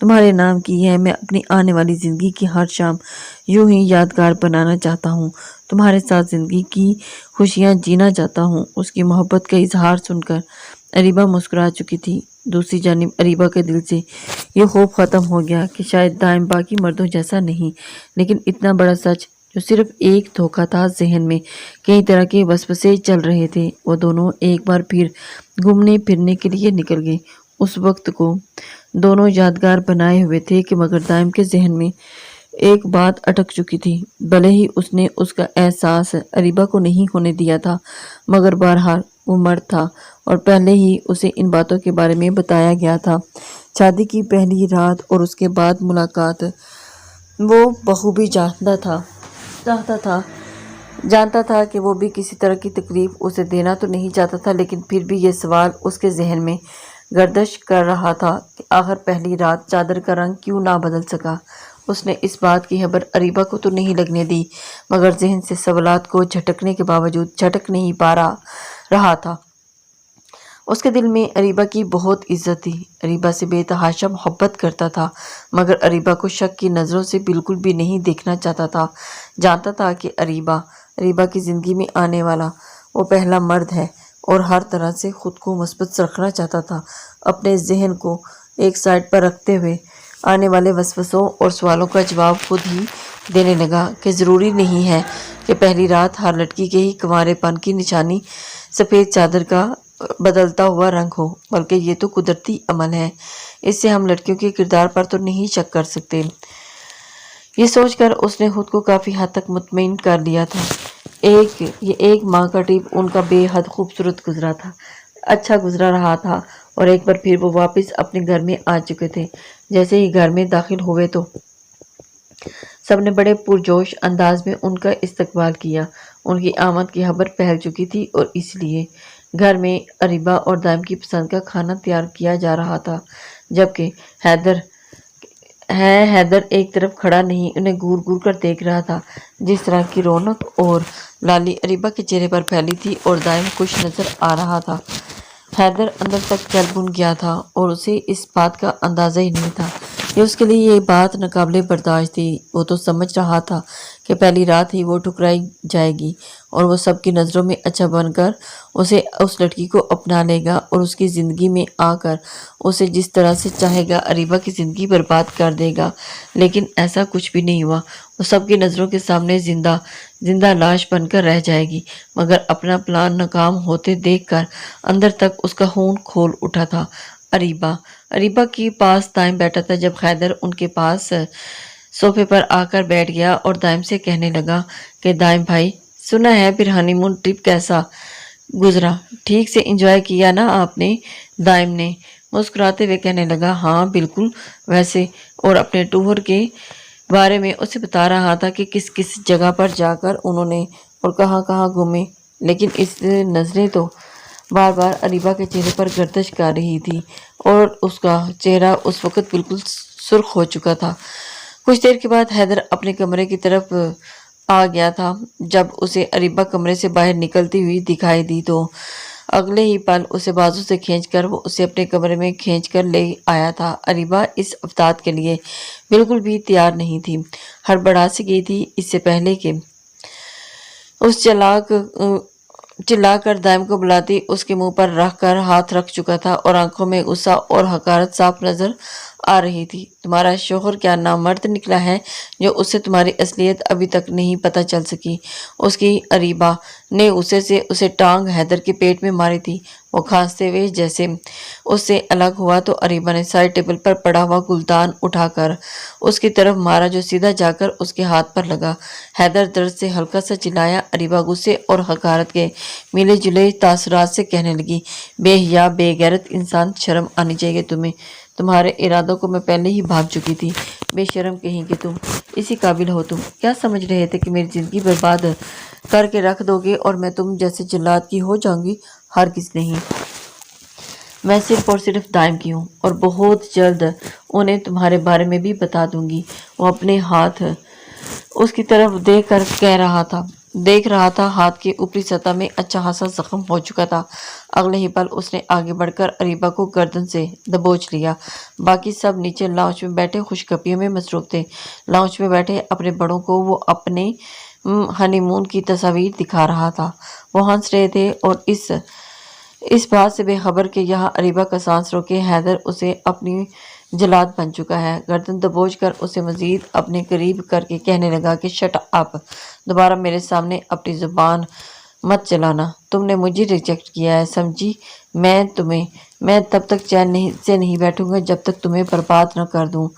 تمہارے نام کی ہے۔ میں اپنی آنے والی زندگی کی ہر شام یوں ہی یادگار بنانا چاہتا ہوں، تمہارے ساتھ زندگی کی خوشیاں جینا چاہتا ہوں۔ اس کی محبت کا اظہار سن کر اریبہ مسکرا چکی تھی۔ دوسری جانب اریبہ کے دل سے یہ خوف ختم ہو گیا کہ شاید دائم باقی مردوں جیسا نہیں، لیکن اتنا بڑا سچ جو صرف ایک دھوکہ تھا۔ ذہن میں کئی طرح کے وسوسے چل رہے تھے۔ وہ دونوں ایک بار پھر گھومنے پھرنے کے لیے نکل گئے۔ اس وقت کو دونوں یادگار بنائے ہوئے تھے کہ مگر دائم کے ذہن میں ایک بات اٹک چکی تھی۔ بھلے ہی اس نے اس کا احساس اریبہ کو نہیں ہونے دیا تھا، مگر بہرحال وہ مرد تھا اور پہلے ہی اسے ان باتوں کے بارے میں بتایا گیا تھا۔ شادی کی پہلی رات اور اس کے بعد ملاقات وہ بخوبی جانتا تھا کہ وہ بھی کسی طرح کی تکلیف اسے دینا تو نہیں چاہتا تھا، لیکن پھر بھی یہ سوال اس کے ذہن میں گردش کر رہا تھا کہ آخر پہلی رات چادر کا رنگ کیوں نہ بدل سکا۔ اس نے اس بات کی خبر اریبہ کو تو نہیں لگنے دی، مگر ذہن سے سوالات کو جھٹکنے کے باوجود جھٹک نہیں پا رہا تھا۔ اس کے دل میں اریبہ کی بہت عزت تھی، اریبہ سے بے تحاشا محبت کرتا تھا، مگر اریبہ کو شک کی نظروں سے بالکل بھی نہیں دیکھنا چاہتا تھا۔ جانتا تھا کہ اریبہ کی زندگی میں آنے والا وہ پہلا مرد ہے اور ہر طرح سے خود کو مثبت رکھنا چاہتا تھا۔ اپنے ذہن کو ایک سائڈ پر رکھتے ہوئے آنے والے وسوسوں اور سوالوں کا جواب خود ہی دینے لگا کہ ضروری نہیں ہے کہ پہلی رات ہر لڑکی کے ہی کنوارے پن کی نشانی سفید چادر کا بدلتا ہوا رنگ ہو، بلکہ یہ تو قدرتی عمل ہے، اس سے ہم لڑکیوں کے کردار پر تو نہیں شک کر سکتے۔ یہ سوچ کر اس نے خود کو کافی حد تک مطمئن کر لیا تھا۔ یہ ایک ماہ کا ٹرپ ان کا بے حد خوبصورت گزرا تھا، اچھا گزرا رہا تھا، اور ایک بار پھر وہ واپس اپنے گھر میں آ چکے تھے۔ جیسے ہی گھر میں داخل ہوئے تو سب نے بڑے پرجوش انداز میں ان کا استقبال کیا۔ ان کی آمد کی خبر پھیل چکی تھی اور اس لیے گھر میں اریبہ اور دائم کی پسند کا کھانا تیار کیا جا رہا تھا، جبکہ حیدر ایک طرف کھڑا نہیں انہیں گور گور کر دیکھ رہا تھا۔ جس طرح کی رونق اور لالی اریبہ کے چہرے پر پھیلی تھی اور دائم خوش نظر آ رہا تھا، حیدر اندر تک جل بھن گیا تھا اور اسے اس بات کا اندازہ ہی نہیں تھا کہ اس کے لیے یہ بات ناقابل برداشت تھی۔ وہ تو سمجھ رہا تھا کہ پہلی رات ہی وہ ٹھکرائی جائے گی اور وہ سب کی نظروں میں اچھا بن کر اس لڑکی کو اپنا لے گا اور اس کی زندگی میں آ کر اسے جس طرح سے چاہے گا اریبہ کی زندگی برباد کر دے گا، لیکن ایسا کچھ بھی نہیں ہوا۔ وہ سب کی نظروں کے سامنے زندہ لاش بن کر رہ جائے گی، مگر اپنا پلان ناکام ہوتے دیکھ کر اندر تک اس کا خون کھول اٹھا تھا۔ اریبہ کے پاس دائم بیٹھا تھا جب حیدر ان کے پاس صوفے پر آ کر بیٹھ گیا اور دائم سے کہنے لگا کہ دائم بھائی، سنا ہے پھر ہانی مون ٹرپ کیسا گزرا؟ ٹھیک سے انجوائے کیا نا آپ نے؟ دائم نے مسکراتے ہوئے کہنے لگا، ہاں بالکل ویسے، اور اپنے ٹور کے بارے میں اسے بتا رہا تھا کہ کس کس جگہ پر جا کر انہوں نے اور کہاں کہاں گھومے، لیکن اس نظریں تو بار بار اریبہ کے چہرے پر گردش کر رہی تھی اور اس کا چہرہ اس وقت بالکل سرخ ہو چکا تھا۔ کچھ دیر کے بعد حیدر اپنے کمرے کی طرف آ گیا تھا۔ جب اسے اریبہ کمرے سے باہر نکلتی ہوئی دکھائی دی تو اگلے ہی پل اسے بازو سے کھینچ کر وہ اسے اپنے کمرے میں کھینچ کر لے آیا تھا۔ اریبہ اس افتاد کے لیے بالکل بھی تیار نہیں تھی، ہڑبڑا سی گئی تھی۔ اس سے پہلے کہ اس چلا کر دائم کو بلاتی، اس کے منہ پر رکھ کر ہاتھ رکھ چکا تھا اور آنکھوں میں غصہ اور حقارت صاف نظر آ رہی تھی۔ تمہارا شوہر کیا نامرد نکلا ہے جو اس سے تمہاری اصلیت ابھی تک نہیں پتہ چل سکی؟ اس کی اریبہ نے اسے ٹانگ حیدر کے پیٹ میں ماری تھی۔ وہ کھانستے ہوئے جیسے اس سے الگ ہوا تو اریبہ نے سائڈ ٹیبل پر پڑا ہوا گلدان اٹھا کر اس کی طرف مارا جو سیدھا جا کر اس کے ہاتھ پر لگا۔ حیدر درد سے ہلکا سا چلایا۔ اریبہ غصے اور حقارت کے ملے جلے تاثرات سے کہنے لگی، بے حیا بے غیرت انسان، شرم آنی چاہیے تمہیں، تمہارے ارادوں کو میں پہلے ہی بھاگ چکی تھی، بے شرم کہیں کہ تم اسی قابل ہو۔ تم کیا سمجھ رہے تھے کہ میری زندگی برباد کر کے رکھ دو گے اور میں تم جیسے جلاد کی ہو جاؤں گی؟ ہرگز نہیں، میں صرف اور صرف دائم کی ہوں اور بہت جلد انہیں تمہارے بارے میں بھی بتا دوں گی۔ وہ اپنے ہاتھ اس کی طرف دے کر کہہ رہا تھا، دیکھ رہا تھا ہاتھ کی اوپری سطح میں اچھا خاصا زخم ہو چکا تھا۔ اگلے ہی پل اس نے آگے بڑھ کر اریبہ کو گردن سے دبوچ لیا۔ باقی سب نیچے لاؤنج میں بیٹھے خوش گپیوں میں مصروف تھے۔ لاؤنج میں بیٹھے اپنے بڑوں کو وہ اپنے ہنی مون کی تصاویر دکھا رہا تھا۔ وہ ہنس رہے تھے اور اس بات سے بے خبر کہ یہاں اریبہ کا سانس روکے حیدر اسے اپنی جلاد بن چکا ہے۔ گردن دبوچ کر اسے مزید اپنے قریب کر کے کہنے لگا کہ شٹ اپ، دوبارہ میرے سامنے اپنی زبان مت چلانا۔ تم نے مجھے ریجیکٹ کیا ہے، سمجھی؟ میں تب تک چین سے نہیں بیٹھوں گا جب تک تمہیں برباد نہ کر دوں۔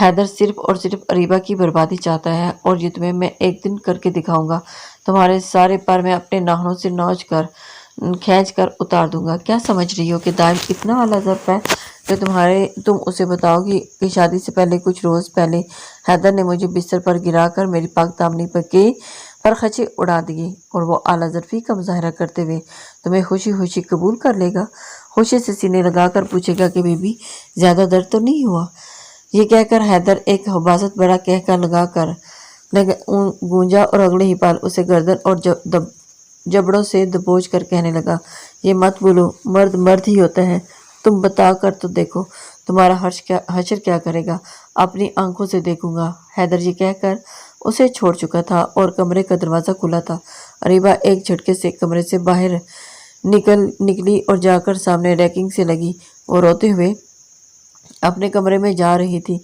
حیدر صرف اور صرف اریبہ کی بربادی چاہتا ہے اور یہ تمہیں میں ایک دن کر کے دکھاؤں گا۔ تمہارے سارے پر میں اپنے ناخنوں سے کھینچ کر اتار دوں گا۔ کیا سمجھ رہی ہو کہ دائم اتنا اعلیٰ ظرف ہے کہ تم اسے بتاؤ گی کہ شادی سے پہلے کچھ روز پہلے حیدر نے مجھے بستر پر گرا کر میری پاک دامنی پر خچے اڑا دیے اور وہ اعلیٰ ظرفی کا مظاہرہ کرتے ہوئے تمہیں خوشی خوشی قبول کر لے گا، خوشی سے سینے لگا کر پوچھے گا کہ بیبی زیادہ درد تو نہیں ہوا؟ یہ کہہ کر حیدر ایک حباست بڑا کہکا لگا کر گونجا اور اگلے ہی پل اسے گردن اور جبڑوں سے دبوچ کر کہنے لگا، یہ مت بولو، مرد مرد ہی ہوتا ہے، تم بتا کر تو دیکھو تمہارا حشر کیا کرے گا، اپنی آنکھوں سے دیکھوں گا۔ حیدر یہ کہہ کر اسے چھوڑ چکا تھا اور کمرے کا دروازہ کھلا تھا۔ اریبہ ایک جھٹکے سے کمرے سے باہر نکلی اور جا کر سامنے ریکنگ سے لگی۔ وہ روتے ہوئے اپنے کمرے میں جا رہی تھی۔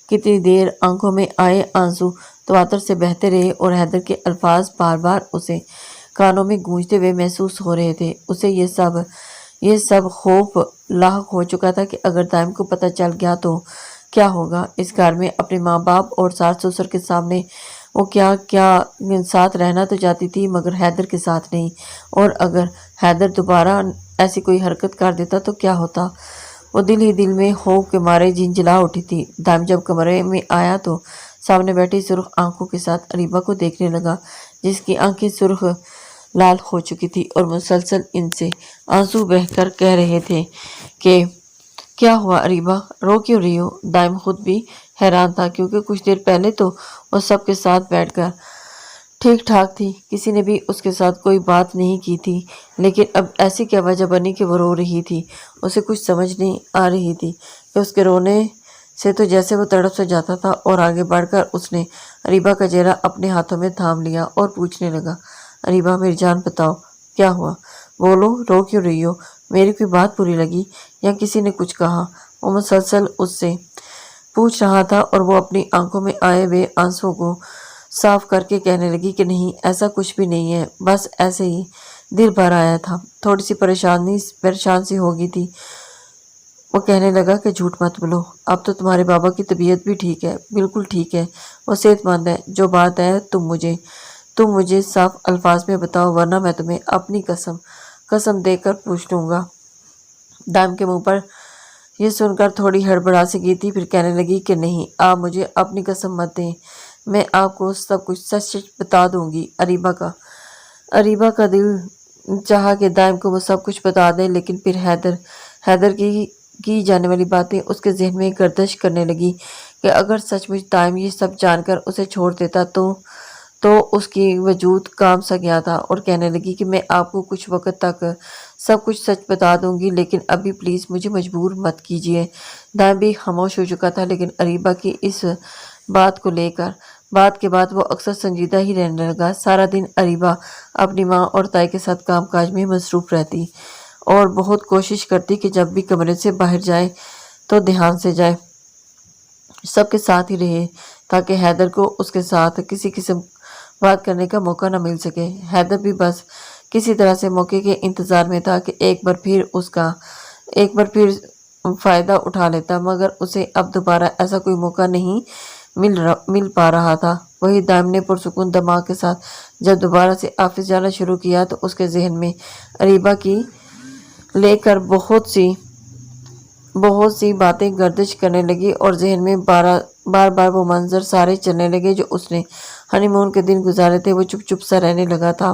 کتنی دیر آنکھوں میں آئے آنسو تواتر سے بہتے رہے اور حیدر کے الفاظ بار بار اسے کانوں میں گونجتے ہوئے محسوس ہو رہے تھے۔ اسے یہ سب خوف لاحق ہو چکا تھا کہ اگر دائم کو پتہ چل گیا تو کیا ہوگا۔ اس گھر میں اپنے ماں باپ اور ساس سسر کے سامنے وہ کیا ساتھ رہنا تو چاہتی تھی مگر حیدر کے ساتھ نہیں، اور اگر حیدر دوبارہ ایسی کوئی حرکت کر دیتا تو کیا ہوتا۔ وہ دل ہی دل میں خوف کے مارے جھنجھلا اٹھی تھی۔ دائم جب کمرے میں آیا تو سامنے بیٹھی سرخ آنکھوں کے ساتھ اریبہ کو دیکھنے لگا جس کی آنکھیں سرخ لال ہو چکی تھی اور مسلسل ان سے آنسو بہہ کر کہہ رہے تھے کہ کیا ہوا اریبہ، رو کیوں رہی ہو؟ دائم خود بھی حیران تھا کیونکہ کچھ دیر پہلے تو وہ سب کے ساتھ بیٹھ کر ٹھیک ٹھاک تھی، کسی نے بھی اس کے ساتھ کوئی بات نہیں کی تھی، لیکن اب ایسی کیا وجہ بنی کہ وہ رو رہی تھی؟ اسے کچھ سمجھ نہیں آ رہی تھی کہ اس کے رونے سے تو جیسے وہ تڑپ سے جاتا تھا، اور آگے بڑھ کر اس نے اریبہ کا چہرہ اپنے ہاتھوں میں تھام لیا اور پوچھنے لگا، اریبہ میری جان بتاؤ کیا ہوا، بولو، رو کیوں رہی ہو؟ میری کوئی بات بری لگی یا کسی نے کچھ کہا؟ وہ مسلسل اس سے پوچھ رہا تھا اور وہ اپنی آنکھوں میں آئے ہوئے آنسوؤں کو صاف کر کے کہنے لگی کہ نہیں، ایسا کچھ بھی نہیں ہے، بس ایسے ہی دل بھر آیا تھا، تھوڑی سی پریشان سی ہو گئی تھی۔ وہ کہنے لگا کہ جھوٹ مت بولو، اب تو تمہارے بابا کی طبیعت بھی ٹھیک ہے، بالکل ٹھیک ہے، وہ صحت مند ہے، جو بات ہے تم مجھے صاف الفاظ میں بتاؤ ورنہ میں تمہیں اپنی قسم دے کر پوچھ لوں گا۔ دائم کے منہ پر یہ سن کر تھوڑی ہڑبڑا سی گئی تھی، پھر کہنے لگی کہ نہیں، آپ مجھے اپنی قسم مت دیں، میں آپ کو سب کچھ سچ سچ بتا دوں گی۔ اریبہ کا دل چاہا کہ دائم کو وہ سب کچھ بتا دے، لیکن پھر حیدر کی جانے والی باتیں اس کے ذہن میں گردش کرنے لگی کہ اگر سچ مچ دائم یہ سب جان کر اسے چھوڑ دیتا تو اس کی وجود کام سا گیا تھا، اور کہنے لگی کہ میں آپ کو کچھ وقت تک سب کچھ سچ بتا دوں گی، لیکن ابھی پلیز مجھے مجبور مت کیجیے۔ دائم بھی خاموش ہو چکا تھا، لیکن اریبہ کی اس بات کو لے کر بات کے بعد وہ اکثر سنجیدہ ہی رہنے لگا۔ سارا دن اریبہ اپنی ماں اور تائی کے ساتھ کام کاج میں مصروف رہتی اور بہت کوشش کرتی کہ جب بھی کمرے سے باہر جائے تو دھیان سے جائے، سب کے ساتھ ہی رہے تاکہ حیدر کو اس کے ساتھ کسی قسم بات کرنے کا موقع نہ مل سکے۔ حیدر بھی بس کسی طرح سے موقع کے انتظار میں تھا کہ ایک بار پھر فائدہ اٹھا لیتا، مگر اسے اب دوبارہ ایسا کوئی موقع نہیں مل پا رہا تھا۔ وہی دائم نے پرسکون دماغ کے ساتھ جب دوبارہ سے آفس جانا شروع کیا تو اس کے ذہن میں اریبہ کی لے کر بہت سی باتیں گردش کرنے لگی اور ذہن میں بار بار وہ منظر سارے چلنے لگے جو اس نے ہنی مون کے دن گزارے تھے۔ وہ چپ چپ سا رہنے لگا تھا۔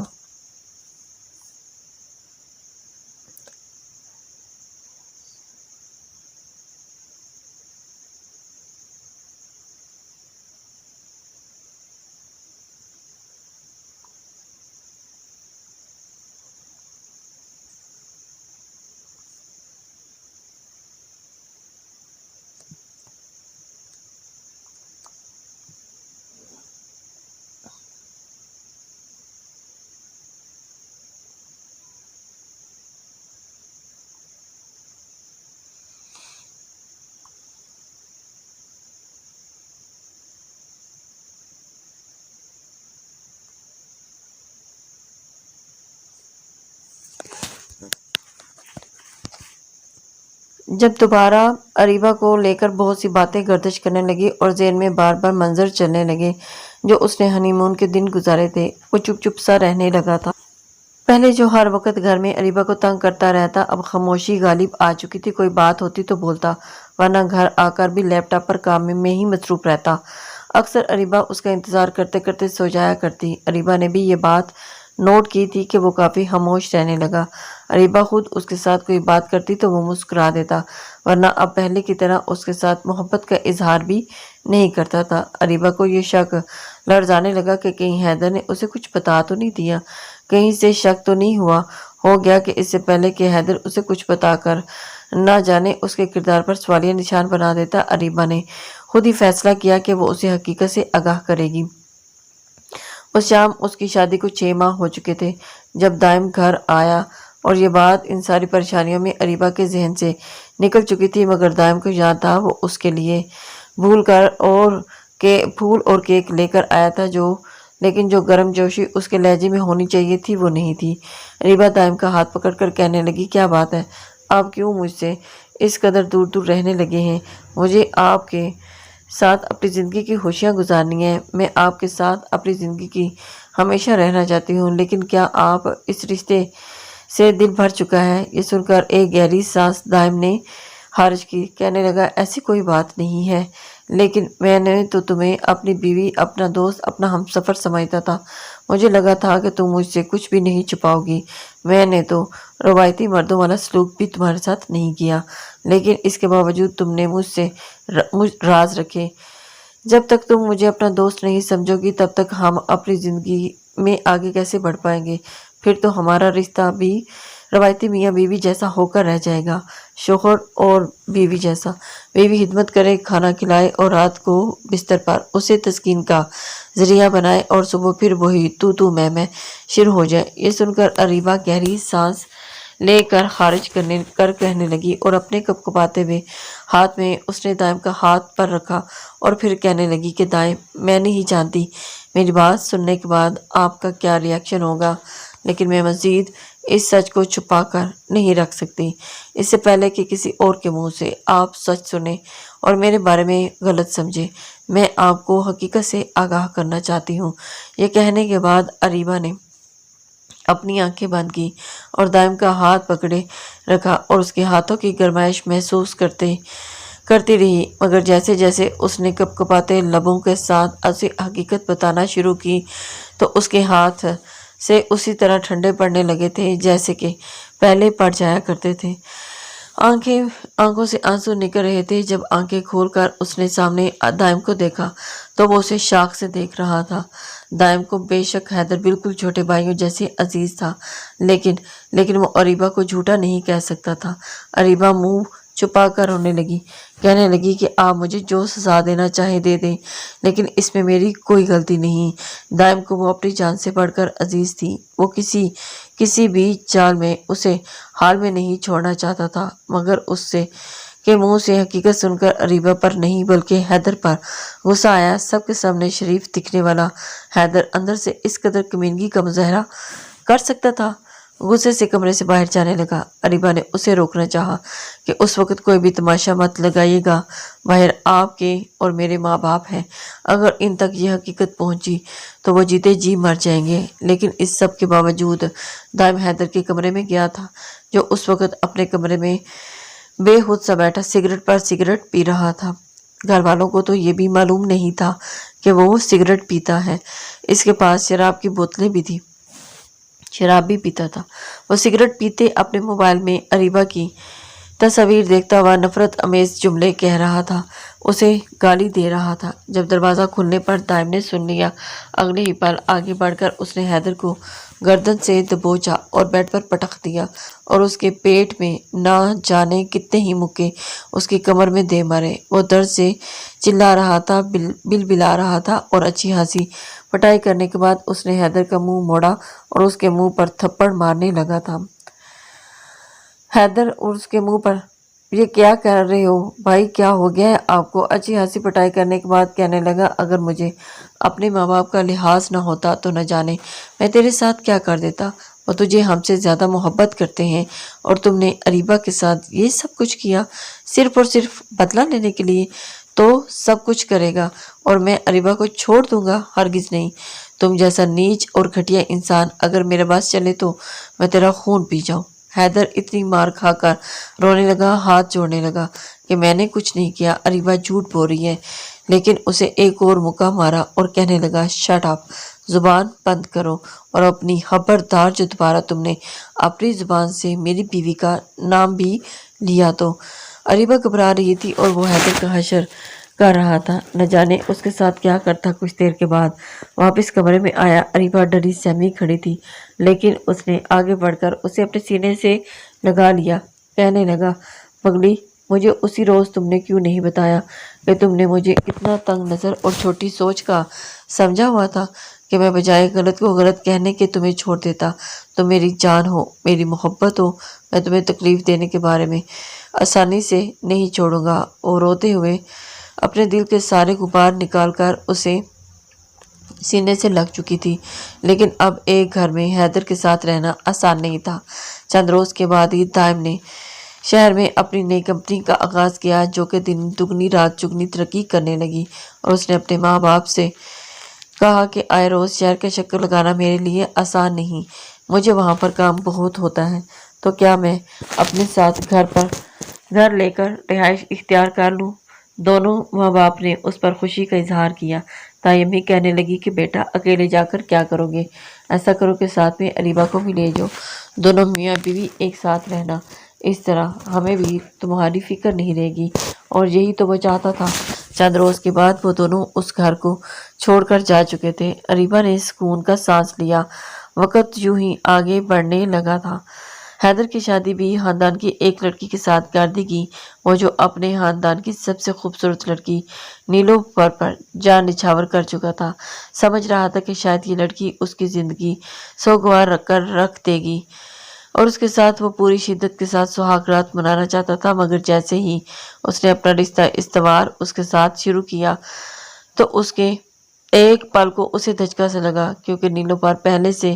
جب دوبارہ اریبہ کو لے کر بہت سی باتیں گردش کرنے لگی اور ذہن میں بار بار منظر چلنے لگے جو اس نے ہنی مون کے دن گزارے تھے، وہ چپ چپ سا رہنے لگا تھا۔ پہلے جو ہر وقت گھر میں اریبہ کو تنگ کرتا رہتا، اب خاموشی غالب آ چکی تھی۔ کوئی بات ہوتی تو بولتا، ورنہ گھر آ کر بھی لیپ ٹاپ پر کام میں ہی مصروف رہتا۔ اکثر اریبہ اس کا انتظار کرتے کرتے سو جایا کرتی۔ اریبہ نے بھی یہ بات نوٹ کی تھی کہ وہ کافی خاموش رہنے لگا۔ اریبہ خود اس کے ساتھ کوئی بات کرتی تو وہ مسکرا دیتا، ورنہ اب پہلے کی طرح اس کے ساتھ محبت کا اظہار بھی نہیں کرتا تھا۔ اریبہ کو یہ شک لرزانے لگا کہ کہیں حیدر نے اسے کچھ بتا تو نہیں دیا، کہیں سے شک تو نہیں ہو گیا کہ اس سے پہلے کہ حیدر اسے کچھ بتا کر نہ جانے اس کے کردار پر سوالیہ نشان بنا دیتا۔ اریبہ نے خود ہی فیصلہ کیا کہ وہ اسے حقیقت سے آگاہ کرے گی۔ اس شام اس کی شادی کو 6 ماہ ہو چکے تھے جب دائم گھر آیا، اور یہ بات ان ساری پریشانیوں میں اریبہ کے ذہن سے نکل چکی تھی، مگر دائم کو یاد تھا وہ اس کے لیے پھول اور کیک لے کر آیا تھا، لیکن جو گرم جوشی اس کے لہجے میں ہونی چاہیے تھی وہ نہیں تھی۔ اریبہ دائم کا ہاتھ پکڑ کر کہنے لگی، کیا بات ہے؟ آپ کیوں مجھ سے اس قدر دور دور رہنے لگے ہیں؟ مجھے آپ کے ساتھ اپنی زندگی کی خوشیاں گزارنی ہیں، میں آپ کے ساتھ اپنی زندگی کی ہمیشہ رہنا چاہتی ہوں، لیکن کیا آپ اس رشتے سے دل بھر چکا ہے؟ یہ سن کر ایک گہری سانس دائم نے خارج کی، کہنے لگا، ایسی کوئی بات نہیں ہے، لیکن میں نے تو تمہیں اپنی بیوی، اپنا دوست، اپنا ہمسفر سمجھتا تھا۔ مجھے لگا تھا کہ تم مجھ سے کچھ بھی نہیں چھپاؤ گی۔ میں نے تو روایتی مردوں والا سلوک بھی تمہارے ساتھ نہیں کیا، لیکن اس کے باوجود تم نے مجھ سے راز رکھے۔ جب تک تم مجھے اپنا دوست نہیں سمجھو گی تب تک ہم اپنی زندگی میں آگے کیسے بڑھ پائیں گے؟ پھر تو ہمارا رشتہ بھی روایتی میاں بیوی جیسا ہو کر رہ جائے گا، شوہر اور بیوی جیسا۔ بیوی خدمت کرے، کھانا کھلائے اور رات کو بستر پر اسے تسکین کا ذریعہ بنائے، اور صبح پھر وہی تو میں شروع ہو جائے۔ یہ سن کر اریبہ گہری سانس لے کر خارج کہنے لگی، اور اپنے کپکپاتے ہوئے ہاتھ میں اس نے دائم کا ہاتھ پر رکھا، اور پھر کہنے لگی کہ دائم، میں نہیں جانتی میری بات سننے کے بعد آپ کا کیا ری ایکشن ہوگا، لیکن میں مزید اس سچ کو چھپا کر نہیں رکھ سکتی۔ اس سے پہلے کہ کسی اور کے منہ سے آپ سچ سنیں اور میرے بارے میں غلط سمجھیں، میں آپ کو حقیقت سے آگاہ کرنا چاہتی ہوں۔ یہ کہنے کے بعد اریبہ نے اپنی آنکھیں بند کی اور دائم کا ہاتھ پکڑے رکھا اور اس کے ہاتھوں کی گرمائش محسوس کرتی رہی، مگر جیسے جیسے اس نے کپکپاتے لبوں کے ساتھ اسے حقیقت بتانا شروع کی تو اس کے ہاتھ سے اسی طرح ٹھنڈے پڑنے لگے تھے جیسے کہ پہلے پڑ جایا کرتے تھے۔ آنکھوں سے آنسو نکل رہے تھے۔ جب آنکھیں کھول کر اس نے سامنے دائم کو دیکھا تو وہ اسے شاخ سے دیکھ رہا تھا۔ دائم کو بے شک حیدر بالکل چھوٹے بھائیوں جیسے عزیز تھا، لیکن وہ اریبہ کو جھوٹا نہیں کہہ سکتا تھا۔ اریبہ منہ چھپا کر رونے لگی، کہنے لگی کہ آپ مجھے جو سزا دینا چاہیں دے دیں، لیکن اس میں میری کوئی غلطی نہیں۔ دائم کو وہ اپنی جان سے بڑھ کر عزیز تھی۔ وہ کسی بھی چال میں اسے حال میں نہیں چھوڑنا چاہتا تھا، مگر اس کے منہ سے حقیقت سن کر اریبہ پر نہیں بلکہ حیدر پر غصہ آیا۔ سب کے سامنے شریف دکھنے والا حیدر اندر سے اس قدر کمینگی کا مظاہرہ کر سکتا تھا۔ غصے سے کمرے سے باہر جانے لگا۔ اریبہ نے اسے روکنا چاہا کہ اس وقت کوئی بھی تماشا مت لگائیے گا، باہر آپ کے اور میرے ماں باپ ہیں، اگر ان تک یہ حقیقت پہنچی تو وہ جیتے جی مر جائیں گے۔ لیکن اس سب کے باوجود دائم حیدر کے کمرے میں گیا تھا، جو اس وقت اپنے کمرے میں بے خود سا بیٹھا سگریٹ پر سگریٹ پی رہا تھا۔ گھر والوں کو تو یہ بھی معلوم نہیں تھا کہ وہ سگریٹ پیتا ہے۔ اس کے پاس شراب کی بوتلیں بھی تھی، شراب بھی پیتا تھا۔ وہ سگریٹ پیتے اپنے موبائل میں اریبہ کی تصاویر دیکھتا ہوا نفرت امیز جملے کہہ رہا تھا، اسے گالی دے رہا تھا۔ جب دروازہ کھلنے پر دائم نے سن لیا، اگلے ہی پل آگے بڑھ کر اس نے حیدر کو گردن سے دبوچا اور بیڈ پر پٹخ دیا، اور اس کے پیٹ میں نہ جانے کتنے ہی مکے اس کی کمر میں دے مارے۔ وہ درد سے چلا رہا تھا، بلا رہا تھا، اور اچھی خاصی پٹائی کرنے کے بعد اس نے حیدر کا منہ موڑا اور اس کے منہ پر تھپڑ مارنے لگا تھا۔ حیدر اس کے منہ پر، یہ کیا کر رہے ہو بھائی، کیا ہو گیا ہے آپ کو؟ اچھی خاصی پٹائی کرنے کے بعد کہنے لگا، اگر مجھے اپنے ماں باپ کا لحاظ نہ ہوتا تو نہ جانے میں تیرے ساتھ کیا کر دیتا۔ وہ تجھے ہم سے زیادہ محبت کرتے ہیں اور تم نے اریبہ کے ساتھ یہ سب کچھ کیا صرف اور صرف بدلہ لینے کے لیے۔ تو سب کچھ کرے گا اور میں اریبہ کو چھوڑ دوں گا؟ ہرگز نہیں۔ تم جیسا نیچ اور گھٹیا انسان اگر میرے پاس چلے تو میں تیرا خون پی جاؤں۔ حیدر اتنی مار کھا کر رونے لگا، ہاتھ جوڑنے لگا کہ میں نے کچھ نہیں کیا، اریبہ جھوٹ بول رہی ہے۔ لیکن اسے ایک اور مکہ مارا اور کہنے لگا، شٹ اپ، زبان بند کرو، اور اپنی خبردار جو دوبارہ تم نے اپنی زبان سے میری بیوی کا نام بھی لیا تو۔ اریبہ گھبرا رہی تھی اور وہ حیدر کا حشر کر رہا تھا، نہ جانے اس کے ساتھ کیا کرتا۔ کچھ دیر کے بعد واپس کمرے میں آیا۔ اریبہ ڈری سہمی کھڑی تھی، لیکن اس نے آگے بڑھ کر اسے اپنے سینے سے لگا لیا، کہنے لگا، پگلی، مجھے اسی روز تم نے کیوں نہیں بتایا کہ تم نے مجھے اتنا تنگ نظر اور چھوٹی سوچ کا سمجھا ہوا تھا کہ میں بجائے غلط کو غلط کہنے کے تمہیں چھوڑ دیتا۔ تم میری جان ہو، میری محبت ہو، میں تمہیں تکلیف دینے کے بارے میں آسانی سے نہیں چھوڑوں گا۔ اور روتے ہوئے اپنے دل کے سارے غبار نکال کر اسے سینے سے لگ چکی تھی۔ لیکن اب ایک گھر میں حیدر کے ساتھ رہنا آسان نہیں تھا۔ چند روز کے بعد ہی دائم نے شہر میں اپنی نئی کمپنی کا آغاز کیا، جو کہ دن دگنی رات چگنی ترقی کرنے لگی، اور اس نے اپنے ماں باپ سے کہا کہ آئے روز شہر کا چکر لگانا میرے لیے آسان نہیں، مجھے وہاں پر کام بہت ہوتا ہے، تو کیا میں اپنے ساتھ گھر لے کر رہائش اختیار کر لوں؟ دونوں ماں باپ نے اس پر خوشی کا اظہار کیا۔ تایمی کہنے لگی کہ بیٹا، اکیلے جا کر کیا کرو گے؟ ایسا کرو کہ ساتھ میں اریبہ کو بھی لے جاؤ، دونوں میاں بیوی ایک ساتھ رہنا، اس طرح ہمیں بھی تمہاری فکر نہیں رہے گی۔ اور یہی تو وہ چاہتا تھا۔ چند روز کے بعد وہ دونوں اس گھر کو چھوڑ کر جا چکے تھے۔ اریبہ نے سکون کا سانس لیا۔ وقت یوں ہی آگے بڑھنے لگا تھا۔ حیدر کی شادی بھی خاندان کی ایک لڑکی کے ساتھ کر دی گئی، وہ جو اپنے خاندان کی سب سے خوبصورت لڑکی نیلوفر پر جان نچھاور کر چکا تھا۔ سمجھ رہا تھا کہ شاید یہ لڑکی اس کی زندگی سوگوار کر رکھ دے گی اور اس کے ساتھ وہ پوری شدت کے ساتھ سہاگ رات منانا چاہتا تھا، مگر جیسے ہی اس نے اپنا رشتہ استوار اس کے ساتھ شروع کیا تو اس کے ایک پل کو اسے دھچکا سے لگا، کیونکہ نیلوفر پہلے سے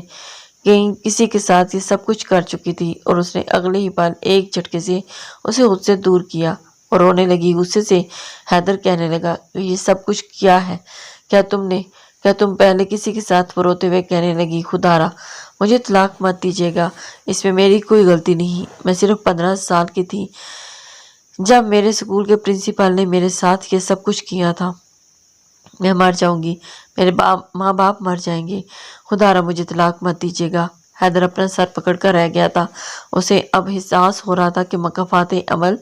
کسی کے ساتھ یہ سب کچھ کر چکی تھی، اور اس نے اگلے ہی پل ایک جھٹکے سے اسے خود سے دور کیا اور رونے لگی غصے سے۔ حیدر کہنے لگا، یہ سب کچھ کیا ہے؟ کیا تم پہلے کسی کے ساتھ؟ وہ روتے ہوئے کہنے لگی، خدارا مجھے طلاق مت دیجیے گا، اس میں میری کوئی غلطی نہیں، میں صرف 15 سال کی تھی جب میرے اسکول کے پرنسپل نے میرے ساتھ یہ سب کچھ کیا تھا۔ میں مر جاؤں گی، میرے ماں باپ مر جائیں گے، خدارا مجھے طلاق مت دیجیے گا۔ حیدر اپنا سر پکڑ کر رہ گیا تھا۔ اسے اب احساس ہو رہا تھا کہ مکافات عمل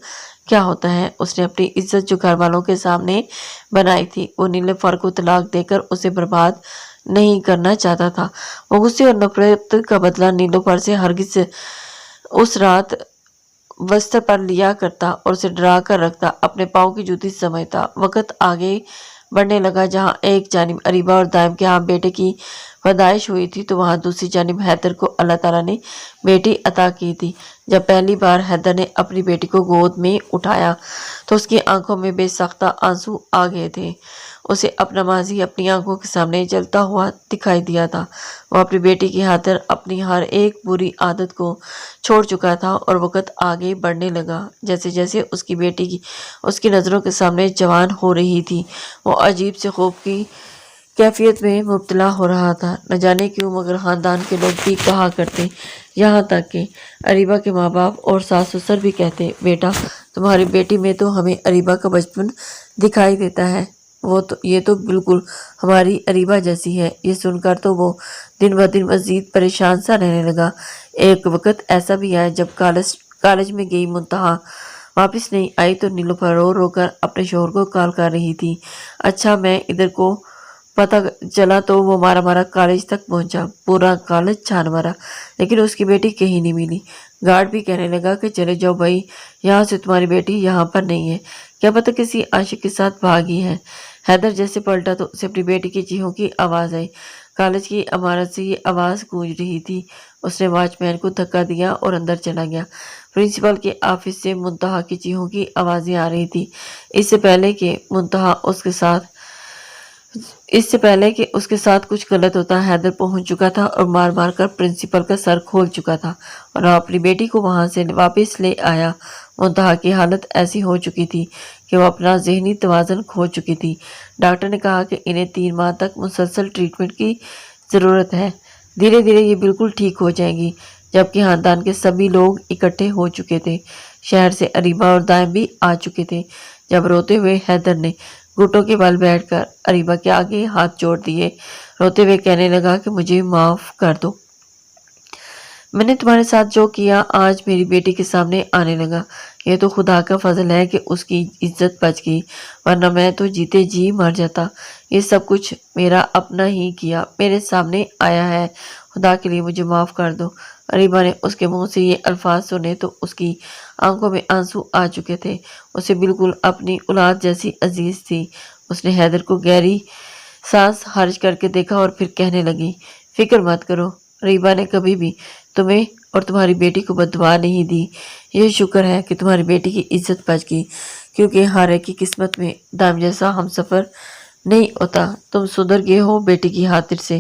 کیا ہوتا ہے۔ اس نے اپنی عزت جو گھر والوں کے سامنے بنائی تھی، وہ نیلوفر کو طلاق دے کر اسے برباد نہیں کرنا چاہتا تھا۔ وہ غصے اور نفرت کا بدلہ نیلوفر سے ہرگز اس رات بستر پر لیا کرتا اور اسے ڈرا کر رکھتا، اپنے پاؤں کی جوتی سمجھتا۔ وقت آگے بڑھنے لگا۔ جہاں ایک جانب اریبہ اور دائم کے ہاں بیٹے کی پیدائش ہوئی تھی، تو وہاں دوسری جانب حیدر کو اللہ تعالیٰ نے بیٹی عطا کی تھی۔ جب پہلی بار حیدر نے اپنی بیٹی کو گود میں اٹھایا تو اس کی آنکھوں میں بے ساختہ آنسو آ گئے تھے۔ اسے اپنا ماضی اپنی آنکھوں کے سامنے جلتا ہوا دکھائی دیا تھا۔ وہ اپنی بیٹی کی خاطر اپنی ہر ایک بری عادت کو چھوڑ چکا تھا، اور وقت آگے بڑھنے لگا۔ جیسے جیسے اس کی بیٹی اس کی نظروں کے سامنے جوان ہو رہی تھی، وہ عجیب سے خوف کی کیفیت میں مبتلا ہو رہا تھا۔ نہ جانے کیوں، مگر خاندان کے لوگ بھی کہا کرتے، یہاں تک کہ اریبہ کے ماں باپ اور ساس سسر بھی کہتے، بیٹا، تمہاری بیٹی میں تو ہمیں اریبہ کا بچپن دکھائی دیتا ہے، یہ تو بالکل ہماری اریبہ جیسی ہے۔ یہ سن کر تو وہ دن بدن مزید پریشان سا رہنے لگا۔ ایک وقت ایسا بھی آیا جب کالج میں گئی منتہا واپس نہیں آئی تو نیلوفر رو رو کر اپنے شوہر کو کال کر رہی تھی۔ اچھا، میں ادھر کو پتہ چلا تو وہ مارا کالج تک پہنچا، پورا کالج چھان مارا، لیکن اس کی بیٹی کہیں نہیں ملی۔ گارڈ بھی کہنے لگا کہ چلے جاؤ بھائی، یہاں سے تمہاری بیٹی یہاں پر نہیں ہے، کیا پتہ کسی عاشق کے ساتھ بھاگی ہے۔ حیدر جیسے پلٹا تو اسے اپنی بیٹی کی چیخوں کی آواز آئی۔ کالج کی عمارت سے یہ آواز گونج رہی تھی۔ اس نے واچ مین کو دھکا دیا اور اندر چلا گیا۔ پرنسپل کے آفس سے منتہا کی چیخوں کی آوازیں آ رہی تھی۔ اس سے پہلے کہ منتہا اس کے ساتھ اس سے پہلے کہ اس کے ساتھ کچھ غلط ہوتا حیدر پہنچ چکا تھا اور مار مار کر پرنسپل کا سر کھول چکا تھا اور اپنی بیٹی کو وہاں سے واپس لے آیا۔ منتہا کی حالت ایسی ہو چکی تھی کہ وہ اپنا ذہنی توازن کھو چکی تھی۔ ڈاکٹر نے کہا کہ انہیں 3 ماہ تک مسلسل ٹریٹمنٹ کی ضرورت ہے، دھیرے دھیرے یہ بالکل ٹھیک ہو جائیں گی۔ جبکہ خاندان کے سبھی لوگ اکٹھے ہو چکے تھے، شہر سے اریبہ اور دائم بھی آ چکے تھے۔ جب روتے ہوئے حیدر نے گھٹوں کے بل بیٹھ کر اریبہ کے آگے ہاتھ جوڑ دیے، روتے ہوئے کہنے لگا کہ مجھے معاف کر دو، میں نے تمہارے ساتھ جو کیا آج میری بیٹی کے سامنے آنے لگا۔ یہ تو خدا کا فضل ہے کہ اس کی عزت بچ گئی، ورنہ میں تو جیتے جی مر جاتا۔ یہ سب کچھ میرا اپنا ہی کیا میرے سامنے آیا ہے، خدا کے لیے مجھے معاف کر دو۔ اریبہ نے اس کے منہ سے یہ الفاظ سنے تو اس کی آنکھوں میں آنسو آ چکے تھے۔ اسے بالکل اپنی اولاد جیسی عزیز تھی۔ اس نے حیدر کو گہری سانس خارج کر کے دیکھا اور پھر کہنے لگی، فکر مت کرو، اریبہ نے کبھی بھی تمہیں اور تمہاری بیٹی کو بددعا نہیں دی۔ یہ شکر ہے کہ تمہاری بیٹی کی عزت بچ گئی، کیونکہ ہر ایک کی قسمت میں دائم جیسا ہم سفر نہیں ہوتا۔ تم سدھر گئے ہو، بیٹی کی خاطر سے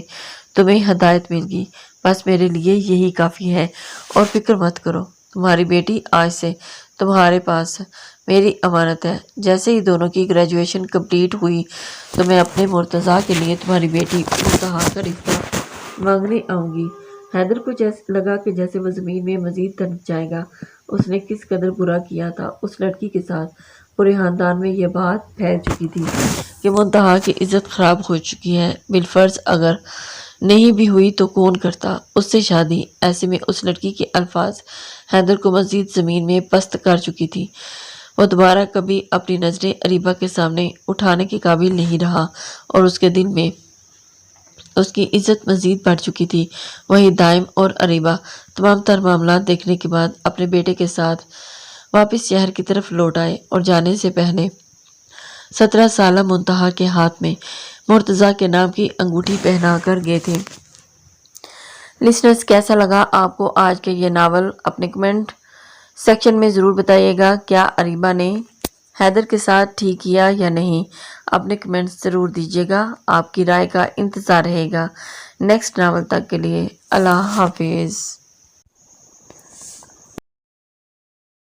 تمہیں ہدایت مل گئی، بس میرے لیے یہی کافی ہے۔ اور فکر مت کرو، تمہاری بیٹی آج سے تمہارے پاس میری امانت ہے۔ جیسے ہی دونوں کی گریجویشن کمپلیٹ ہوئی تو میں اپنے مرتضیٰ کے لیے تمہاری بیٹی منتہا کا رشتہ مانگنے آؤں گی۔ حیدر کو لگا کہ جیسے وہ زمین میں مزید دھنک جائے گا۔ اس نے کس قدر برا کیا تھا اس لڑکی کے ساتھ۔ پورے خاندان میں یہ بات پھیل چکی تھی کہ منتہا کی عزت خراب ہو چکی ہے، بالفرض اگر نہیں بھی ہوئی تو کون کرتا اس سے شادی۔ ایسے میں اس لڑکی کے الفاظ حیدر کو مزید زمین میں پست کر چکی تھی۔ وہ دوبارہ کبھی اپنی نظریں اریبہ کے سامنے اٹھانے کے قابل نہیں رہا اور اس کے دل میں اس کی عزت مزید بڑھ چکی تھی۔ وہی دائم اور اریبہ تمام تر معاملات دیکھنے کے بعد اپنے بیٹے کے ساتھ واپس شہر کی طرف لوٹ آئے اور جانے سے پہلے 17 سالہ منتہا کے ہاتھ میں مرتضیٰ کے نام کی انگوٹھی پہنا کر گئے تھے۔ لسنرز، کیسا لگا آپ کو آج کے یہ ناول؟ اپنے کمنٹ سیکشن میں ضرور بتائیے گا، کیا اریبہ نے حیدر کے ساتھ ٹھیک کیا یا نہیں؟ اپنے کمنٹس ضرور دیجیے گا، آپ کی رائے کا انتظار رہے گا۔ نیکسٹ ناول تک کے لیے اللہ حافظ۔